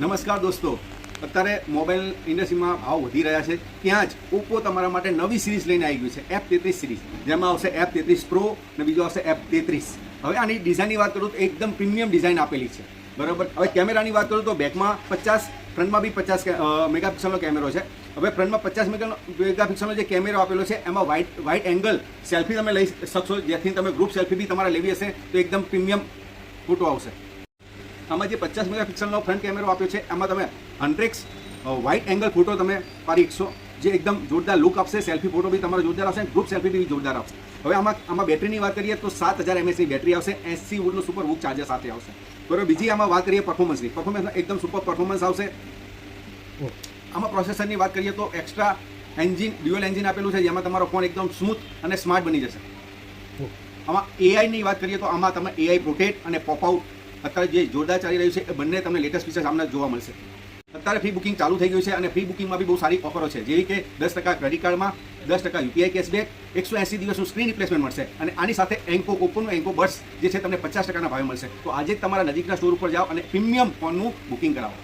નમસ્કાર દોસ્તો, અત્યારે મોબાઈલ ઇન્ડસ્ટ્રીમાં ભાવ વધી રહ્યા છે. ત્યાં જ ઓપ્પો તમારા માટે નવી સિરીઝ લઈને આવી ગયું છે, F33 સિરીઝ, જેમાં આવશે F33 Pro અને બીજો આવશે F33. હવે આની ડિઝાઇનની વાત કરું તો એકદમ પ્રીમિયમ ડિઝાઇન આપેલી છે, બરાબર. હવે કેમેરાની વાત કરું તો બેકમાં 50, ફ્રન્ટમાં બી 50 મેગાપિક્સલનો કેમેરો છે. હવે ફ્રન્ટમાં 50 મેગાપિક્સલનો જે કેમેરો આપેલો છે એમાં વાઇડ એંગલ સેલ્ફી તમે લઈ શકશો, જેથી તમે ગ્રુપ સેલ્ફી બી તમારે લેવી હશે તો એકદમ પ્રીમિયમ ફોટો આવશે. આમાં જે 50 મેગાપિક્સલનો ફ્રન્ટ કેમેરો આપ્યો છે એમાં તમે 100x વાઇડ એંગલ ફોટો તમે પાડી શકશો, જે એકદમ જોરદાર લુક આપશે. સેલ્ફી ફોટો બી તમારો જોરદાર આવશે, ગ્રુપ સેલ્ફી બી જોરદાર આવશે. હવે આમાં બેટરીની વાત કરીએ તો 7000 mAhની બેટરી આવશે, 80 વોટનું સુપર હુક ચાર્જર સાથે આવશે, બરાબર. બીજી આમાં વાત કરીએ પરફોર્મન્સમાં એકદમ સુપર પરફોર્મન્સ આવશે. આમાં પ્રોસેસરની વાત કરીએ તો એક્સ્ટ્રા ડ્યુઅલ એન્જિન આપેલું છે, જેમાં તમારો ફોન એકદમ સ્મૂથ અને સ્માર્ટ બની જશે. આમાં એઆઈની વાત કરીએ તો આમાં તમે એઆઈ પ્રોટેક્ટ અને પોપઆઉટ અત્યારે જે જોરદાર ચાલી રહ્યું છે એ બંને તમને લેટેસ્ટ ફીચર્સ આમને જોવા મળશે. અત્યારે ફ્રી બુકિંગ ચાલુ થઈ ગયું છે અને ફ્રી બુકિંગમાં બી બહુ સારી ઓફરો છે, જેવી કે 10% ક્રેડિટ કાર્ડમાં, 10% UPI કેશબેક, 180 દિવસનું સ્ક્રીન રિપ્લેસમેન્ટ મળશે અને આની સાથે ઓપ્પોનું એન્કો બડ્સ જે છે તમને 50%ના ભાવે મળશે. તો આજે જ તમારા નજીકના સ્ટોર ઉપર જાઓ અને પ્રીમિયમ ફોનનું બુકિંગ કરાવો.